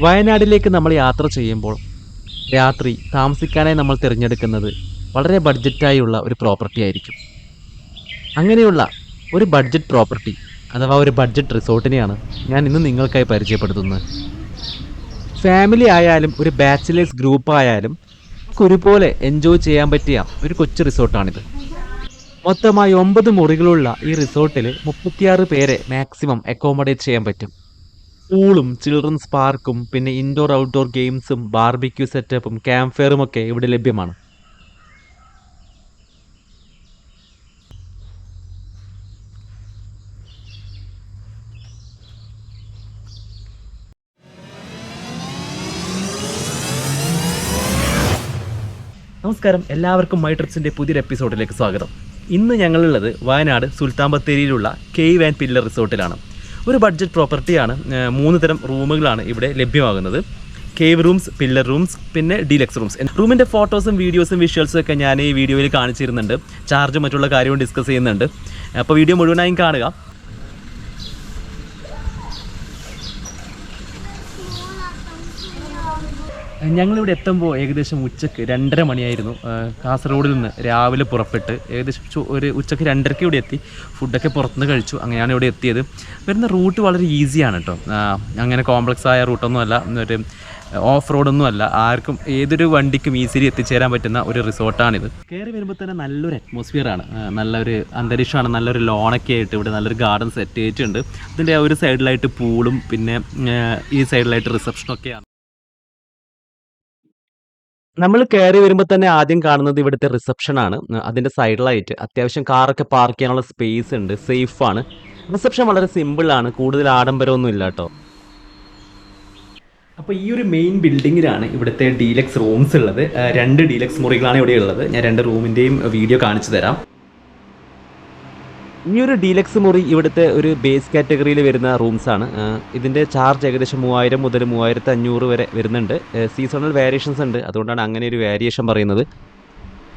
വയനാട്ടിലേക്ക് നമ്മൾ യാത്ര ചെയ്യുമ്പോൾ രാത്രി താമസിക്കാനായി നമ്മൾ തിരഞ്ഞെടുക്കുന്നത് വളരെ ബഡ്ജറ്റായുള്ള ഒരു പ്രോപ്പർട്ടി ആയിരിക്കും. അങ്ങനെയുള്ള ഒരു ബഡ്ജറ്റ് പ്രോപ്പർട്ടി അഥവാ ഒരു ബഡ്ജറ്റ് റിസോർട്ടിനെയാണ് ഞാൻ ഇന്ന് നിങ്ങൾക്കായി പരിചയപ്പെടുത്തുന്നത്. ഫാമിലി ആയാലും ഒരു ബാച്ചിലേഴ്സ് ഗ്രൂപ്പ് ആയാലും ഒരുപോലെ എൻജോയ് ചെയ്യാൻ പറ്റിയ ഒരു കൊച്ചു റിസോർട്ടാണിത്. മൊത്തമായി 9 മുറികളുള്ള ഈ റിസോർട്ടിൽ 36 പേരെ മാക്സിമം അക്കോമഡേറ്റ് ചെയ്യാൻ പറ്റും. പൂളും ചിൽഡ്രൻസ് പാർക്കും പിന്നെ ഇൻഡോർ ഔട്ട്ഡോർ ഗെയിംസും ബാർബിക്യൂ സെറ്റപ്പും ക്യാമ്പ് ഫെയറും ഒക്കെ ഇവിടെ ലഭ്യമാണ്. നമസ്കാരം, എല്ലാവർക്കും മൈ ട്രിപ്സിൻ്റെ പുതിയൊരു എപ്പിസോഡിലേക്ക് സ്വാഗതം. ഇന്ന് ഞങ്ങളുള്ളത് വയനാട് സുൽത്താൻ ബത്തേരിയിലുള്ള കേവ് ആൻഡ് പില്ലർ റിസോർട്ടിലാണ്. ഒരു ബഡ്ജറ്റ് പ്രോപ്പർട്ടിയാണ്. 3 തരം റൂമുകളാണ് ഇവിടെ ലഭ്യമാകുന്നത്. കേവ് റൂംസ്, പില്ലർ റൂംസ്, പിന്നെ ഡീലക്സ് റൂംസ്. റൂമിൻ്റെ ഫോട്ടോസും വീഡിയോസും വിഷ്വൽസും ഒക്കെ ഞാൻ ഈ വീഡിയോയിൽ കാണിച്ചിരുന്നുണ്ട്. ചാർജ് മറ്റുള്ള കാര്യവും ഡിസ്കസ് ചെയ്യുന്നുണ്ട്. അപ്പോൾ വീഡിയോ മുഴുവനായും കാണുക. ഞങ്ങളിവിടെ എത്തുമ്പോൾ ഏകദേശം ഉച്ചയ്ക്ക് 2:30 മണിയായിരുന്നു. കാസർഗോഡിൽ നിന്ന് രാവിലെ പുറപ്പെട്ട് ഏകദേശം ഒരു ഉച്ചയ്ക്ക് 2:30 ഇവിടെ എത്തി. ഫുഡൊക്കെ പുറത്തുനിന്ന് കഴിച്ചു. അങ്ങനെയാണ് ഇവിടെ എത്തിയത്. വരുന്ന റൂട്ട് വളരെ ഈസിയാണ് കേട്ടോ. അങ്ങനെ കോംപ്ലക്സ് ആയ റൂട്ടൊന്നും അല്ല, ഒരു ഓഫ് റോഡൊന്നും അല്ല. ആർക്കും ഏതൊരു വണ്ടിക്കും ഈസിലി എത്തിച്ചേരാൻ പറ്റുന്ന ഒരു റിസോർട്ടാണിത്. കയറി വരുമ്പോൾ തന്നെ നല്ലൊരു അറ്റ്മോസ്ഫിയറാണ്, നല്ലൊരു അന്തരീക്ഷമാണ്. നല്ലൊരു ലോണൊക്കെ ആയിട്ട് ഇവിടെ നല്ലൊരു ഗാർഡൻ സെറ്റ് ചെയ്തിട്ടുണ്ട്. അതിൻ്റെ ഒരു സൈഡിലായിട്ട് പൂളും പിന്നെ ഈ സൈഡിലായിട്ട് റിസപ്ഷനൊക്കെയാണ്. നമ്മൾ കയറി വരുമ്പോൾ തന്നെ ആദ്യം കാണുന്നത് ഇവിടുത്തെ റിസപ്ഷനാണ്. അതിൻ്റെ സൈഡിലായിട്ട് അത്യാവശ്യം കാറൊക്കെ പാർക്ക് ചെയ്യാനുള്ള സ്പേസ് ഉണ്ട്, സേഫാണ്. റിസപ്ഷൻ വളരെ സിമ്പിളാണ്, കൂടുതൽ ആഡംബരമൊന്നും ഇല്ല കേട്ടോ. അപ്പോൾ ഈ ഒരു മെയിൻ ബിൽഡിങ്ങിലാണ് ഇവിടുത്തെ ഡീലക്സ് റൂംസ് ഉള്ളത്. 2 ഡീലക്സ് മുറികളാണ് ഇവിടെ ഉള്ളത്. ഞാൻ 2 റൂമിൻ്റെയും വീഡിയോ കാണിച്ചു തരാം. ഈ ഒരു ഡീലക്സ് മുറി ഇവിടുത്തെ ഒരു ബേസ് കാറ്റഗറിയിൽ വരുന്ന റൂംസാണ്. ഇതിൻ്റെ ചാർജ് ഏകദേശം 3000 മുതൽ 3500 വരെ വരുന്നുണ്ട്. സീസണൽ വേരിയേഷൻസ് ഉണ്ട്, അതുകൊണ്ടാണ് അങ്ങനെ ഒരു വേരിയേഷൻ പറയുന്നത്.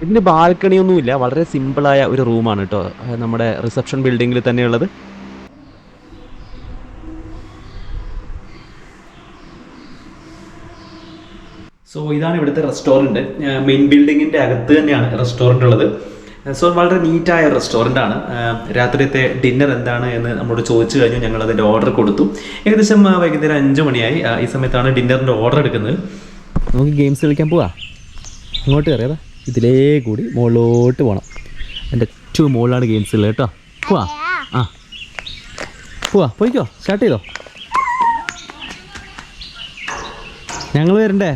ഇതിന് ബാൽക്കണിയൊന്നുമില്ല, വളരെ സിമ്പിളായ ഒരു റൂമാണ് കേട്ടോ നമ്മുടെ റിസപ്ഷൻ ബിൽഡിങ്ങിൽ തന്നെയുള്ളത്. സോ ഇതാണ് ഇവിടുത്തെ റെസ്റ്റോറൻറ്റ്. മെയിൻ ബിൽഡിങ്ങിൻ്റെ അകത്ത് തന്നെയാണ് റെസ്റ്റോറൻറ്റ് ഉള്ളത്. സോ വളരെ നീറ്റായ റെസ്റ്റോറൻ്റാണ്. രാത്രിയത്തെ ഡിന്നർ എന്താണ് എന്ന് നമ്മളോട് ചോദിച്ചു കഴിഞ്ഞു. ഞങ്ങൾ അതിൻ്റെ ഓർഡർ കൊടുത്തു. ഏകദേശം വൈകുന്നേരം 5 മണിയായി. ഈ സമയത്താണ് ഡിന്നറിൻ്റെ ഓർഡർ എടുക്കുന്നത്. നമുക്ക് ഗെയിംസ് കളിക്കാൻ പോവാ. അങ്ങോട്ട് കയറിയതാ, ഇതിലേ കൂടി മുകളിലോട്ട് പോകണം. എൻ്റെ ഏറ്റവും മുകളിലാണ് ഗെയിംസ് ഉള്ളത് കേട്ടോ. പോവാ, പോവാ, പോയിക്കോ, സ്റ്റാർട്ട് ചെയ്തോ. ഞങ്ങൾ വരണ്ടേ?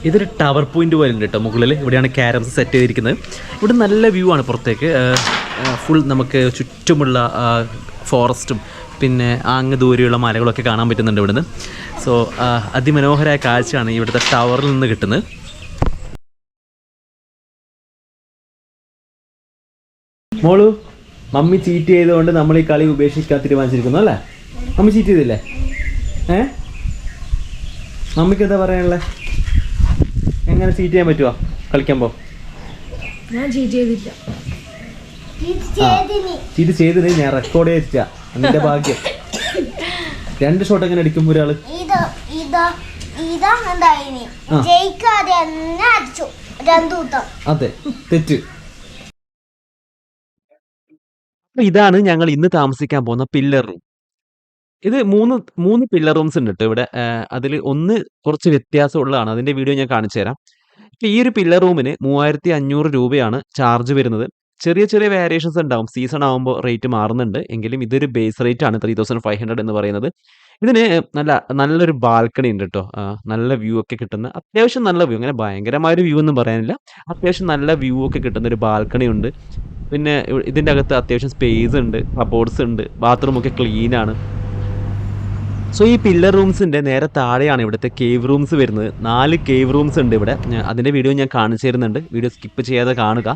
ഇതൊരു ടവർ പോയിന്റ് പോലെ ഉണ്ട് കേട്ടോ മുകളിൽ. ഇവിടെയാണ് ക്യാരംസ് സെറ്റ് ചെയ്തിരിക്കുന്നത്. ഇവിടെ നല്ല വ്യൂ ആണ് പുറത്തേക്ക്. ഫുൾ നമുക്ക് ചുറ്റുമുള്ള ഫോറസ്റ്റും പിന്നെ അങ്ങ് ദൂരെയുള്ള മലകളൊക്കെ കാണാൻ പറ്റുന്നുണ്ട് ഇവിടുന്ന്. സോ അതിമനോഹരമായ കാഴ്ചയാണ് ഇവിടുത്തെ ടവറിൽ നിന്ന് കിട്ടുന്നത്. മോളു, മമ്മി ചീറ്റ് ചെയ്തുകൊണ്ട് നമ്മൾ ഈ കളി ഉപേക്ഷിക്കാൻ തീരുമാനിച്ചിരിക്കുന്നു അല്ലേ? മമ്മി ചീറ്റ് ചെയ്തില്ലേ? മമ്മിക്ക് എന്താ പറയാനുള്ളത്? എങ്ങനെ ചീറ്റ് ചെയ്യാൻ പറ്റുമോ കളിക്കുമ്പോൾ? ഞാൻ ചീറ്റ് ചെയ്തില്ല. ചീറ്റ് ചെയ്തിട്ട് ഞാൻ റെക്കോർഡ് ചെയ്തിട്ടാ. അതിന്റെ ഭാഗ്യം. 2 ഷോട്ട് എങ്ങനെ അടിക്കും ഒരാള്? അതെ, തെറ്റ്. ഇതാണ് ഞങ്ങൾ ഇന്ന് താമസിക്കാൻ പോകുന്ന പില്ലർ റൂം. ഇത് 3 പില്ലർ റൂംസ് ഉണ്ട് കേട്ടോ ഇവിടെ. അതിൽ ഒന്ന് കുറച്ച് വ്യത്യാസമുള്ളതാണ്. അതിന്റെ വീഡിയോ ഞാൻ കാണിച്ചു തരാം. ഇപ്പം ഈ ഒരു പില്ലർ റൂമിന് 3500 രൂപയാണ് ചാർജ് വരുന്നത്. ചെറിയ ചെറിയ വേരിയേഷൻസ് ഉണ്ടാവും. സീസൺ ആകുമ്പോൾ റേറ്റ് മാറുന്നുണ്ട്. എങ്കിലും ഇതൊരു ബേസ് റേറ്റ് ആണ് 3500 എന്ന് പറയുന്നത്. ഇതിന് നല്ലൊരു ബാൽക്കണി ഉണ്ട് കേട്ടോ. നല്ല വ്യൂ ഒക്കെ കിട്ടുന്ന അത്യാവശ്യം നല്ല വ്യൂ, അങ്ങനെ ഭയങ്കരമായൊരു വ്യൂ ഒന്നും പറയാനില്ല. അത്യാവശ്യം നല്ല വ്യൂ ഒക്കെ കിട്ടുന്ന ഒരു ബാൽക്കണി ഉണ്ട്. പിന്നെ ഇതിൻ്റെ അകത്ത് അത്യാവശ്യം സ്പേസ് ഉണ്ട്, കബോർഡ്സ് ഉണ്ട്, ബാത്റൂം ഒക്കെ ക്ലീൻ ആണ്. സോ ഈ പില്ലർ റൂംസിന്റെ നേരെ താഴെയാണ് ഇവിടുത്തെ കേവ് റൂംസ് വരുന്നത്. 4 കേവ് റൂംസ് ഉണ്ട് ഇവിടെ. അതിന്റെ വീഡിയോ ഞാൻ കാണിച്ചു തരുന്നുണ്ട്. വീഡിയോ സ്കിപ്പ് ചെയ്യാതെ കാണുക.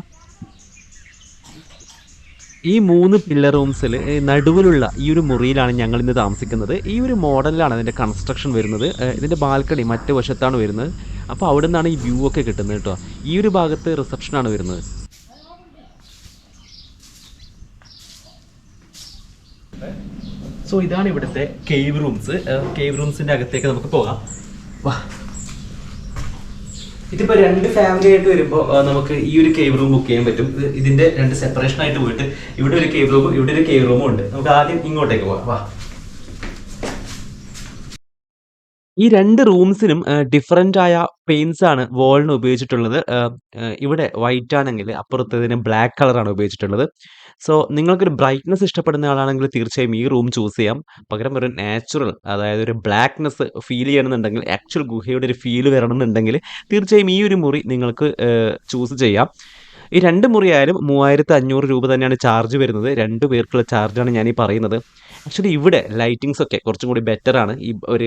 ഈ 3 പില്ലർ റൂംസിൽ നടുവിലുള്ള ഈ ഒരു മുറിയിലാണ് ഞങ്ങൾ ഇന്ന് താമസിക്കുന്നത്. ഈ ഒരു മോഡലിലാണ് അതിൻ്റെ കൺസ്ട്രക്ഷൻ വരുന്നത്. ഇതിൻ്റെ ബാൽക്കണി മറ്റു വശത്താണ് വരുന്നത്. അപ്പോൾ അവിടെ നിന്നാണ് ഈ വ്യൂ ഒക്കെ കിട്ടുന്നത് കേട്ടോ. ഈ ഒരു ഭാഗത്ത് റിസപ്ഷനാണ് വരുന്നത്. സോ ഇതാണ് ഇവിടുത്തെ കേവ് റൂംസ്. കേവ് റൂംസിൻ്റെ അകത്തേക്ക് നമുക്ക് പോകാം. വാ. ഇതിപ്പോൾ 2 ഫാമിലി ആയിട്ട് വരുമ്പോൾ നമുക്ക് ഈ ഒരു കേവ് റൂം ബുക്ക് ചെയ്യാൻ പറ്റും. ഇതിൻ്റെ 2 സെപ്പറേഷൻ ആയിട്ട് പോയിട്ട് ഇവിടെ ഒരു കേവ് റൂമും ഇവിടെ ഒരു കേവ് റൂമും ഉണ്ട്. നമുക്ക് ആദ്യം ഇങ്ങോട്ടേക്ക് പോകാം. വാ. ഈ 2 റൂംസിനും ഡിഫറൻ്റ് ആയ പെയിൻസ് ആണ് വാളിന് ഉപയോഗിച്ചിട്ടുള്ളത്. ഇവിടെ വൈറ്റ് ആണെങ്കിൽ അപ്പുറത്ത് ഇതിന് ബ്ലാക്ക് കളറാണ് ഉപയോഗിച്ചിട്ടുള്ളത്. സോ നിങ്ങൾക്കൊരു ബ്രൈറ്റ്നസ് ഇഷ്ടപ്പെടുന്ന ആളാണെങ്കിൽ തീർച്ചയായും ഈ റൂം ചൂസ് ചെയ്യാം. പകരം ഒരു നാച്ചുറൽ, അതായത് ഒരു ബ്ലാക്ക്നെസ് ഫീൽ ചെയ്യണമെന്നുണ്ടെങ്കിൽ, ആക്ച്വൽ ഗുഹയുടെ ഒരു ഫീൽ വരണമെന്നുണ്ടെങ്കിൽ തീർച്ചയായും ഈ ഒരു മുറി നിങ്ങൾക്ക് ചൂസ് ചെയ്യാം. ഈ 2 മുറിയായാലും 3500 രൂപ തന്നെയാണ് ചാർജ് വരുന്നത്. 2 പേർക്കുള്ള ചാർജാണ് ഞാനീ പറയുന്നത്. ആക്ച്വലി ഇവിടെ ലൈറ്റിങ്സ് ഒക്കെ കുറച്ചും കൂടി ബെറ്ററാണ്. ഈ ഒരു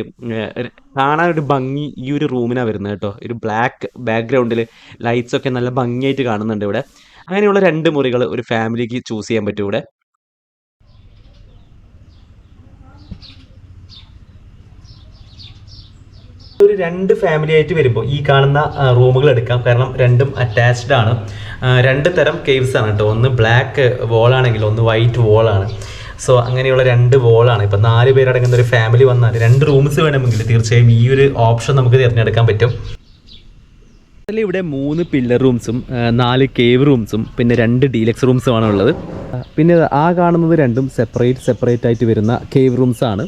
കാണാനൊരു ഭംഗി ഈ ഒരു റൂമിനാണ് വരുന്നത് കേട്ടോ. ഒരു ബ്ലാക്ക് ബാക്ക്ഗ്രൗണ്ടിൽ ലൈറ്റ്സ് ഒക്കെ നല്ല ഭംഗിയായിട്ട് കാണുന്നുണ്ട് ഇവിടെ. അങ്ങനെയുള്ള 2 മുറികൾ ഒരു ഫാമിലിക്ക് ചൂസ് ചെയ്യാൻ പറ്റും ഇവിടെ. ഒരു 2 ഫാമിലി ആയിട്ട് വരുമ്പോൾ ഈ കാണുന്ന റൂമുകൾ എടുക്കാം. കാരണം രണ്ടും അറ്റാച്ച്ഡ് ആണ്. 2 തരം കേവ്സ് ആണ് കേട്ടോ. ഒന്ന് ബ്ലാക്ക് വോളാണെങ്കിൽ ഒന്ന് വൈറ്റ് വോളാണ്. സോ അങ്ങനെയുള്ള 2 വോളാണ്. ഇപ്പം 4 പേരടങ്ങുന്ന ഒരു ഫാമിലി വന്നാൽ 2 റൂംസ് വേണമെങ്കിൽ തീർച്ചയായും ഈ ഒരു ഓപ്ഷൻ നമുക്ക് തിരഞ്ഞെടുക്കാൻ പറ്റും. ഇവിടെ 3 പില്ലർ റൂംസും 4 കേവ് റൂംസും പിന്നെ 2 ഡീലക്സ് റൂംസുമാണ് ഉള്ളത്. പിന്നെ ആ കാണുന്നത് 2ഉം സെപ്പറേറ്റ് ആയിട്ട് വരുന്ന കേവ് റൂംസ് ആണ്.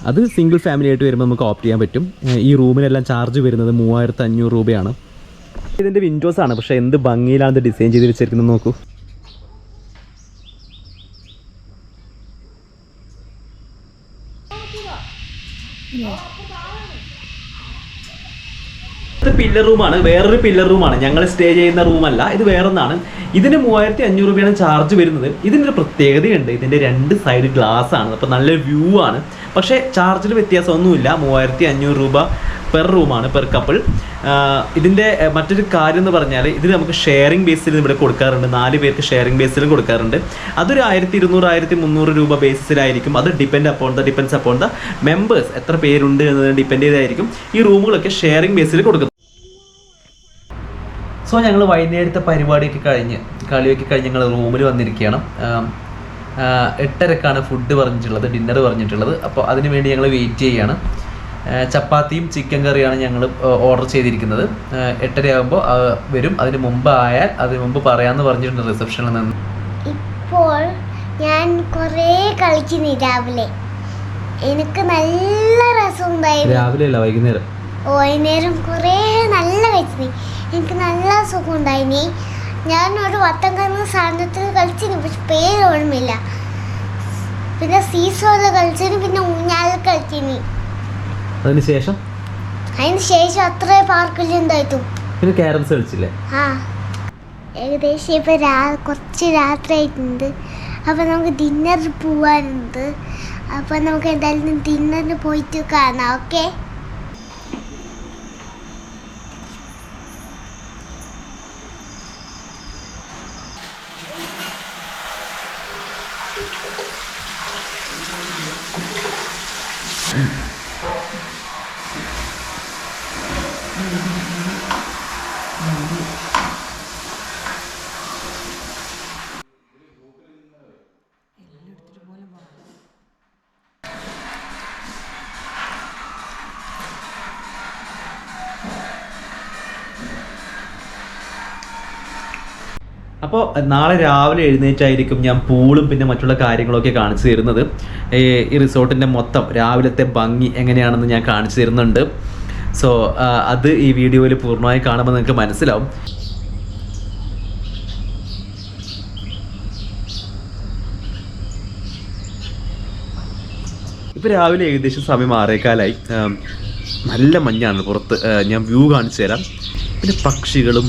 അത് സിംഗിൾ ഫാമിലി ആയിട്ട് വരുമ്പോൾ നമുക്ക് ഓപ്റ്റ് ചെയ്യാൻ പറ്റും. ഈ റൂമിനെല്ലാം ചാർജ് വരുന്നത് 3500 രൂപയാണ്. ഇതിൻ്റെ വിൻഡോസ് ആണ്, പക്ഷേ എന്ത് ഭംഗിയിലാണ് ഇത് ഡിസൈൻ ചെയ്ത് വെച്ചിരിക്കുന്നത് നോക്കൂ. ഇത് പില്ലർ റൂമാണ്. വേറൊരു പില്ലർ റൂമാണ്, ഞങ്ങൾ സ്റ്റേ ചെയ്യുന്ന റൂമല്ല, ഇത് വേറൊന്നാണ്. ഇതിന് 3500 രൂപയാണ് ചാർജ് വരുന്നത്. ഇതിനൊരു പ്രത്യേകതയുണ്ട്, ഇതിൻ്റെ 2 സൈഡ് ഗ്ലാസ് ആണ്. അപ്പോൾ നല്ലൊരു വ്യൂ ആണ്. പക്ഷേ ചാർജിൽ വ്യത്യാസമൊന്നുമില്ല. 3500 രൂപ പെർ റൂമാണ്, പെർ കപ്പിൾ. ഇതിൻ്റെ മറ്റൊരു കാര്യം എന്ന് പറഞ്ഞാൽ ഇത് നമുക്ക് ഷെയറിംഗ് ബേസിൽ ഇവിടെ കൊടുക്കാറുണ്ട്. 4 പേർക്ക് ഷെയറിംഗ് ബേസിലും കൊടുക്കാറുണ്ട്. അതൊരു 1200 1300 രൂപ ബേസിലായിരിക്കും. അത് ഡിപ്പെൻസ് അപ്പോൺ ദ മെമ്പേഴ്സ്, എത്ര പേരുണ്ട് എന്നതിനെ ഡിപ്പെൻഡ് ചെയ്തായിരിക്കും ഈ റൂമുകളൊക്കെ ഷെയറിംഗ് ബേസിൽ കൊടുക്കുന്നത്. സോ ഞങ്ങൾ വൈകുന്നേരത്തെ പരിപാടിയൊക്കെ കഴിഞ്ഞ് കളിയൊക്കെ കഴിഞ്ഞ് ഞങ്ങൾ റൂമിൽ വന്നിരിക്കുകയാണ്. 8:30ക്കാണ് ഫുഡ് പറഞ്ഞിട്ടുള്ളത്, ഡിന്നർ പറഞ്ഞിട്ടുള്ളത്. അപ്പോൾ അതിന് വേണ്ടി ഞങ്ങൾ വെയിറ്റ് ചെയ്യുകയാണ്. ചപ്പാത്തിയും ചിക്കൻ കറിയാണ് ഞങ്ങൾ ഓർഡർ ചെയ്തിരിക്കുന്നത്. 8:30 ആകുമ്പോൾ വരും. അതിന് മുമ്പ് പറയാമെന്ന് പറഞ്ഞിട്ടുണ്ട് റിസപ്ഷനിൽ നിന്ന്. ഇപ്പോൾ ഞാൻ കുറേ കളിക്കുന്നു രാവിലെ. എനിക്ക് നല്ല രസമുണ്ടായിരുന്നു. രാവിലെ അല്ല, വൈകുന്നേരം. വൈകുന്നേരം കുറേ നല്ല കളിച്ചു. എനിക്ക് നല്ല സുഖം ഉണ്ടായിനി. ഞാൻ ഒരു വട്ടം കറങ്ങുന്ന സാധനത്തിൽ കളിച്ചിന്, പക്ഷെ പേര് ഓർമ്മയില്ല. പിന്നെ സീസോയിൽ കളിച്ചിന്, പിന്നെ ഊഞ്ഞാലിൽ കളിച്ചിന്. അതിനുശേഷം അത്ര പാർക്കിലുണ്ടായിട്ടു. പിന്നെ ക്യാരംസ് കളിച്ചില്ലേ? ആ, ഏകദേശം ഇപ്പൊ കുറച്ച് രാത്രി ആയിട്ടുണ്ട്. അപ്പൊ നമുക്ക് ഡിന്നർ പോവാനുണ്ട്. അപ്പൊ നമുക്ക് എന്തായാലും ഡിന്നറിന് പോയിട്ട് കാണാം. ഓക്കെ. അപ്പോൾ നാളെ രാവിലെ എഴുന്നേറ്റായിരിക്കും ഞാൻ പൂളും പിന്നെ മറ്റുള്ള കാര്യങ്ങളൊക്കെ കാണിച്ചു തരുന്നത്. ഈ റിസോർട്ടിൻ്റെ മൊത്തം രാവിലത്തെ ഭംഗി എങ്ങനെയാണെന്ന് ഞാൻ കാണിച്ചു തരുന്നുണ്ട്. സോ അത് ഈ വീഡിയോയിൽ പൂർണ്ണമായി കാണുമ്പോൾ നിങ്ങൾക്ക് മനസ്സിലാവും. ഇപ്പോൾ രാവിലെ ഏകദേശം സമയം 6:15. നല്ല മഞ്ഞാണ് പുറത്ത്. ഞാൻ വ്യൂ കാണിച്ചു തരാം. പിന്നെ പക്ഷികളും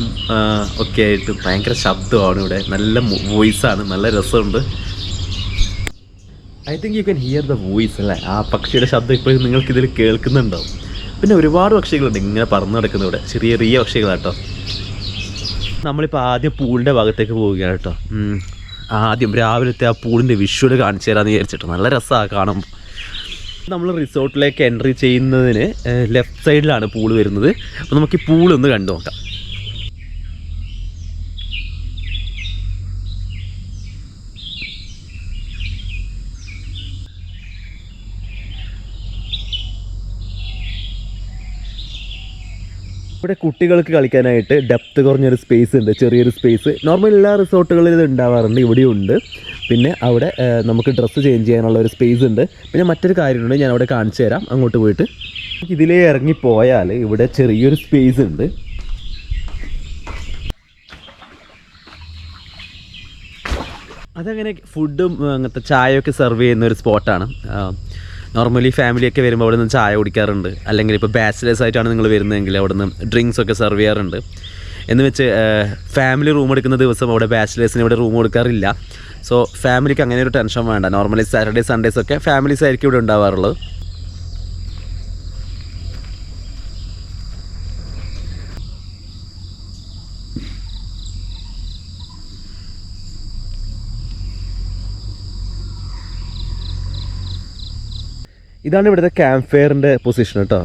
ഒക്കെ ആയിട്ട് ഭയങ്കര ശബ്ദമാണ് ഇവിടെ. നല്ല വോയിസാണ്, നല്ല രസമുണ്ട്. I think you can hear the voice അല്ലേ? ആ പക്ഷിയുടെ ശബ്ദം ഇപ്പോഴും നിങ്ങൾക്കിതിൽ കേൾക്കുന്നുണ്ടാവും. പിന്നെ ഒരുപാട് പക്ഷികളുണ്ട് ഇങ്ങനെ പറന്ന് നടക്കുന്ന ഇവിടെ, ചെറിയ ചെറിയ പക്ഷികളാട്ടോ. നമ്മളിപ്പോൾ ആദ്യം പൂളിൻ്റെ ഭാഗത്തേക്ക് പോവുകയാണ് കേട്ടോ. ആദ്യം രാവിലത്തെ ആ പൂളിൻ്റെ വിഷ്വൽ കാണിച്ചു തരാമെന്ന് വിചാരിച്ചിട്ട്. നല്ല രസമാണ് കാണുമ്പോൾ. നമ്മൾ റിസോർട്ടിലേക്ക് എൻട്രി ചെയ്യുന്നതിന് ലെഫ്റ്റ് സൈഡിലാണ് പൂള് വരുന്നത്. അപ്പോൾ നമുക്ക് ഈ പൂളൊന്ന് കണ്ടു നോക്കാം. ഇവിടെ കുട്ടികൾക്ക് കളിക്കാനായിട്ട് ഡെപ്ത് കുറഞ്ഞൊരു സ്പേസ് ഉണ്ട്, ചെറിയൊരു സ്പേസ്. നോർമൽ എല്ലാ റിസോർട്ടുകളിലും ഇത് ഉണ്ടാവാറുണ്ട്, ഇവിടെയും ഉണ്ട്. പിന്നെ അവിടെ നമുക്ക് ഡ്രസ്സ് ചേഞ്ച് ചെയ്യാനുള്ള ഒരു സ്പേസ് ഉണ്ട്. പിന്നെ മറ്റൊരു കാര്യമുണ്ട്, ഞാൻ അവിടെ കാണിച്ചു തരാം. അങ്ങോട്ട് പോയിട്ട് ഇതിലേ ഇറങ്ങിപ്പോയാൽ ഇവിടെ ചെറിയൊരു സ്പേസ് ഉണ്ട്. അതങ്ങനെ ഫുഡും അങ്ങനത്തെ ചായയൊക്കെ സെർവ് ചെയ്യുന്ന ഒരു സ്പോട്ടാണ്. നോർമലി ഫാമിലിയൊക്കെ വരുമ്പോൾ അവിടെ നിന്ന് ചായ കുടിക്കാറുണ്ട്. അല്ലെങ്കിൽ ഇപ്പോൾ ബാച്ചിലേഴ്സ് ആയിട്ടാണ് നിങ്ങൾ വരുന്നതെങ്കിൽ അവിടെ നിന്ന് ഡ്രിങ്ക്സ് ഒക്കെ സെർവ് ചെയ്യാറുണ്ട്. എന്ന് വെച്ച് ഫാമിലി റൂം എടുക്കുന്ന ദിവസം അവിടെ ബാച്ചിലേഴ്സിന് ഇവിടെ റൂം കൊടുക്കാറില്ല. സോ ഫാമിലിക്ക് അങ്ങനെ ഒരു ടെൻഷൻ വേണ്ട. നോർമലി സാറ്റർഡേ സൺഡേസ് ഒക്കെ ഫാമിലീസ് ആയിരിക്കും ഇവിടെ ഉണ്ടാവാറുള്ളത്. ഇതാണ് ഇവിടുത്തെ ക്യാമ്പ് ഫയറിൻ്റെ പൊസിഷൻ കേട്ടോ.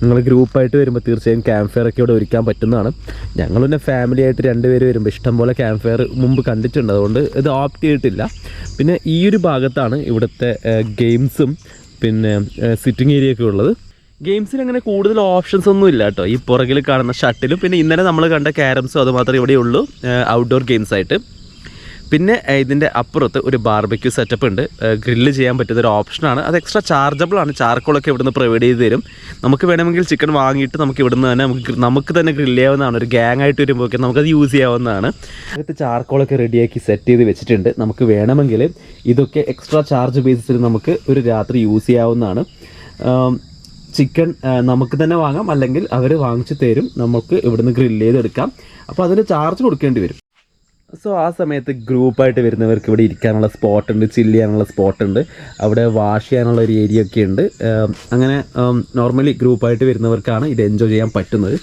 നിങ്ങൾ ഗ്രൂപ്പായിട്ട് വരുമ്പോൾ തീർച്ചയായും ക്യാമ്പ് ഫയർ ഒക്കെ ഇവിടെ ഒരുക്കാൻ പറ്റുന്നതാണ്. ഞങ്ങൾ പിന്നെ ഫാമിലി ആയിട്ട് 2 പേര് വരുമ്പോൾ ഇഷ്ടംപോലെ ക്യാമ്പ് ഫയർ മുമ്പ് കണ്ടിട്ടുണ്ട്, അതുകൊണ്ട് ഇത് ഓപ്റ്റ് ചെയ്തിട്ടില്ല. പിന്നെ ഈ ഒരു ഭാഗത്താണ് ഇവിടുത്തെ ഗെയിംസും പിന്നെ സിറ്റിംഗ് ഏരിയ ഒക്കെ ഉള്ളത്. ഗെയിംസിൽ അങ്ങനെ കൂടുതൽ ഓപ്ഷൻസ് ഒന്നും ഇല്ല കേട്ടോ. ഈ പുറകിൽ കാണുന്ന ഷട്ടിലും പിന്നെ ഇന്നലെ നമ്മൾ കണ്ട ക്യാരംസും അത് മാത്രമേ ഇവിടെ ഉള്ളൂ ഔട്ട്ഡോർ ഗെയിംസ് ആയിട്ട്. പിന്നെ ഇതിൻ്റെ അപ്പുറത്ത് ഒരു ബാർബക്യൂ സെറ്റപ്പ് ഉണ്ട്. ഗ്രില്ല് ചെയ്യാൻ പറ്റുന്നൊരു ഓപ്ഷനാണ്. അത് എക്സ്ട്രാ ചാർജബിളാണ്. ചാർക്കോളൊക്കെ ഇവിടുന്ന് പ്രൊവൈഡ് ചെയ്ത് തരും. നമുക്ക് വേണമെങ്കിൽ ചിക്കൻ വാങ്ങിയിട്ട് നമുക്ക് ഇവിടുന്ന് തന്നെ നമുക്ക് തന്നെ ഗ്രില്ല് ചെയ്യാവുന്നതാണ്. ഒരു ഗ്യാങ് ആയിട്ട് വരുമ്പോഴൊക്കെ നമുക്കത് യൂസ് ചെയ്യാവുന്നതാണ്. അകത്ത് ചാർക്കോളൊക്കെ റെഡിയാക്കി സെറ്റ് ചെയ്ത് വെച്ചിട്ടുണ്ട്. നമുക്ക് വേണമെങ്കിൽ ഇതൊക്കെ എക്സ്ട്രാ ചാർജ് ബേസിസിൽ നമുക്ക് ഒരു രാത്രി യൂസ് ചെയ്യാവുന്നതാണ്. ചിക്കൻ നമുക്ക് തന്നെ വാങ്ങാം, അല്ലെങ്കിൽ അവർ വാങ്ങിച്ച് തരും. നമുക്ക് ഇവിടുന്ന് ഗ്രില്ല് ചെയ്തെടുക്കാം. അപ്പോൾ അതിന് ചാർജ് കൊടുക്കേണ്ടി വരും. സോ ആ സമയത്ത് ഗ്രൂപ്പായിട്ട് വരുന്നവർക്ക് ഇവിടെ ഇരിക്കാനുള്ള സ്പോട്ടുണ്ട്, ചില്ല് ചെയ്യാനുള്ള സ്പോട്ടുണ്ട്, അവിടെ വാഷ് ചെയ്യാനുള്ള ഒരു ഏരിയ ഒക്കെ ഉണ്ട്. അങ്ങനെ നോർമലി ഗ്രൂപ്പായിട്ട് വരുന്നവർക്കാണ് ഇത് എൻജോയ് ചെയ്യാൻ പറ്റുന്നത്.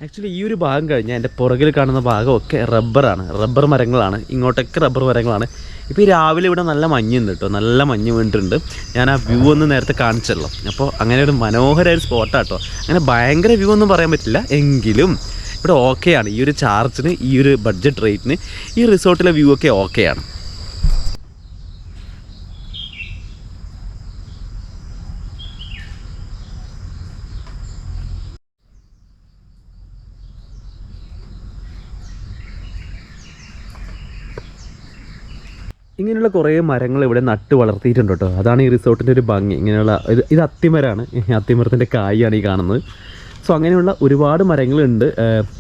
ആക്ച്വലി ഈ ഒരു ഭാഗം കഴിഞ്ഞാൽ എൻ്റെ പുറകിൽ കാണുന്ന ഭാഗമൊക്കെ റബ്ബറാണ്, റബ്ബർ മരങ്ങളാണ്. ഇങ്ങോട്ടൊക്കെ റബ്ബർ മരങ്ങളാണ്. ഇപ്പോൾ ഈ രാവിലെ ഇവിടെ നല്ല മഞ്ഞുണ്ട് കേട്ടോ, നല്ല മഞ്ഞ് വീണിട്ടുണ്ട്. ഞാൻ ആ വ്യൂ ഒന്ന് നേരത്തെ കാണിച്ചല്ലോ. അപ്പോൾ അങ്ങനെ ഒരു മനോഹരമായ ഒരു സ്പോട്ടാട്ടോ. അങ്ങനെ ഭയങ്കര വ്യൂ ഒന്നും പറയാൻ പറ്റില്ല, എങ്കിലും ഇവിടെ ഓക്കെയാണ്. ഈ ഒരു ചാർജിന്, ഈ ഒരു ബഡ്ജറ്റ് റേറ്റിന് ഈ റിസോർട്ടിലെ വ്യൂ ഒക്കെ ഓക്കെയാണ്. ഇങ്ങനെയുള്ള കുറേ മരങ്ങൾ ഇവിടെ നട്ട് വളർത്തിയിട്ടുണ്ട് കേട്ടോ. അതാണ് ഈ റിസോർട്ടിൻ്റെ ഒരു ഭംഗി. ഇങ്ങനെയുള്ള ഇത് അത്തിമരമാണ്. അത്തിമരത്തിൻ്റെ കായാണ് ഈ കാണുന്നത്. സോ അങ്ങനെയുള്ള ഒരുപാട് മരങ്ങളുണ്ട്.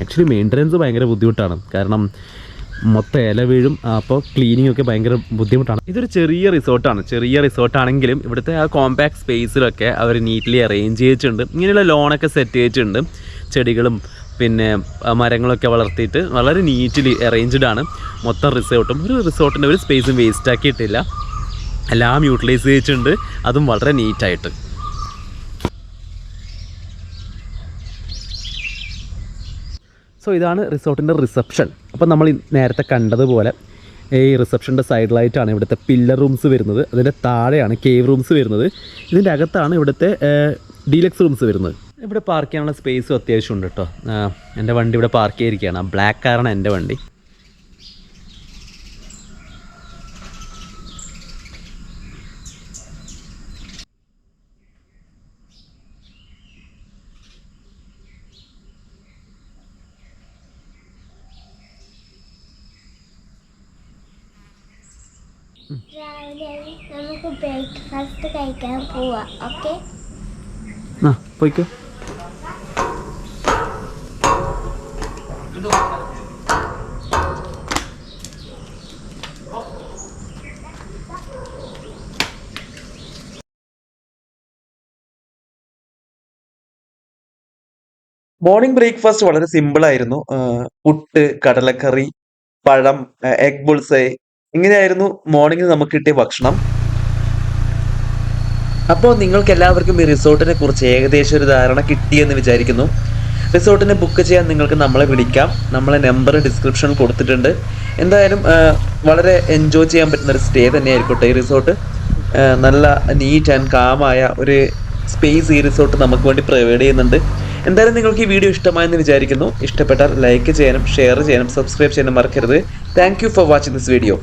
ആക്ച്വലി മെയിൻ്റനൻസ് ഭയങ്കര ബുദ്ധിമുട്ടാണ്, കാരണം മൊത്തം ഇല വീഴും. അപ്പോൾ ക്ലീനിങ് ഒക്കെ ഭയങ്കര ബുദ്ധിമുട്ടാണ്. ഇതൊരു ചെറിയ റിസോർട്ടാണെങ്കിലും ഇവിടുത്തെ ആ കോമ്പാക്ട് സ്പേസിലൊക്കെ അവർ നീറ്റ്ലി അറേഞ്ച് ചെയ്തിട്ടുണ്ട്. ഇങ്ങനെയുള്ള ലോണൊക്കെ സെറ്റ് ചെയ്തിട്ടുണ്ട്. ചെടികളും പിന്നെ മരങ്ങളൊക്കെ വളർത്തിയിട്ട് വളരെ നീറ്റ്ലി അറേഞ്ച്ഡ് ആണ് മൊത്തം റിസോർട്ടും. ഒരു റിസോർട്ടിൻ്റെ ഒരു സ്പേസും വേസ്റ്റ് ആക്കിയിട്ടില്ല, എല്ലാം യൂട്ടിലൈസ് ചെയ്തിട്ടുണ്ട്, അതും വളരെ നീറ്റായിട്ട്. സോ ഇതാണ് റിസോർട്ടിൻ്റെ റിസപ്ഷൻ. അപ്പോൾ നമ്മൾ നേരത്തെ കണ്ടതുപോലെ ഈ റിസപ്ഷൻ്റെ സൈഡിലായിട്ടാണ് ഇവിടുത്തെ പില്ലർ റൂംസ് വരുന്നത്. അതിൻ്റെ താഴെയാണ് കേവ് റൂംസ് വരുന്നത്. ഇതിൻ്റെ അകത്താണ് ഇവിടുത്തെ ഡീലക്സ് റൂംസ് വരുന്നത്. ഇവിടെ പാർക്ക് ചെയ്യാനുള്ള സ്പേസും അത്യാവശ്യം ഉണ്ട് കേട്ടോ. എൻ്റെ വണ്ടി ഇവിടെ പാർക്ക് ചെയ്തിരിക്കുകയാണ്. ആ ബ്ലാക്ക് കാറാണ് എൻ്റെ വണ്ടി. രാവിലെ നമുക്ക് ബ്രേക്ക്ഫാസ്റ്റ് കഴിക്കാൻ പോവാം. ഓക്കെ, ആ പോയിക്കോ. മോർണിംഗ് ബ്രേക്ക്ഫാസ്റ്റ് വളരെ സിമ്പിൾ ആയിരുന്നു. പുട്ട്, കടലക്കറി, പഴം, എഗ് ബുൾസൈ ഇങ്ങനെയായിരുന്നു മോർണിംഗിൽ നമുക്ക് കിട്ടിയ ഭക്ഷണം. അപ്പോൾ നിങ്ങൾക്ക് എല്ലാവർക്കും ഈ റിസോർട്ടിനെ കുറിച്ച് ഏകദേശം ഒരു ധാരണ കിട്ടിയെന്ന് വിചാരിക്കുന്നു. റിസോർട്ടിനെ ബുക്ക് ചെയ്യാൻ നിങ്ങൾക്ക് നമ്മളെ വിളിക്കാം. നമ്മളെ നമ്പർ ഡിസ്ക്രിപ്ഷനിൽ കൊടുത്തിട്ടുണ്ട്. എന്തായാലും വളരെ എൻജോയ് ചെയ്യാൻ പറ്റുന്ന ഒരു സ്റ്റേ തന്നെയായിരിക്കട്ടെ ഈ റിസോർട്ട്. നല്ല നീറ്റ് ആൻഡ് കാമായ ഒരു സ്പേസ് ഈ റിസോർട്ട് നമുക്ക് വേണ്ടി പ്രൊവൈഡ് ചെയ്യുന്നുണ്ട്. എന്തായാലും നിങ്ങൾക്ക് ഈ വീഡിയോ ഇഷ്ടമായെന്ന് വിചാരിക്കുന്നു. ഇഷ്ടപ്പെട്ടാൽ ലൈക്ക് ചെയ്യാനും ഷെയർ ചെയ്യാനും സബ്സ്ക്രൈബ് ചെയ്യാനും മറക്കരുത്. Thank you for watching this video.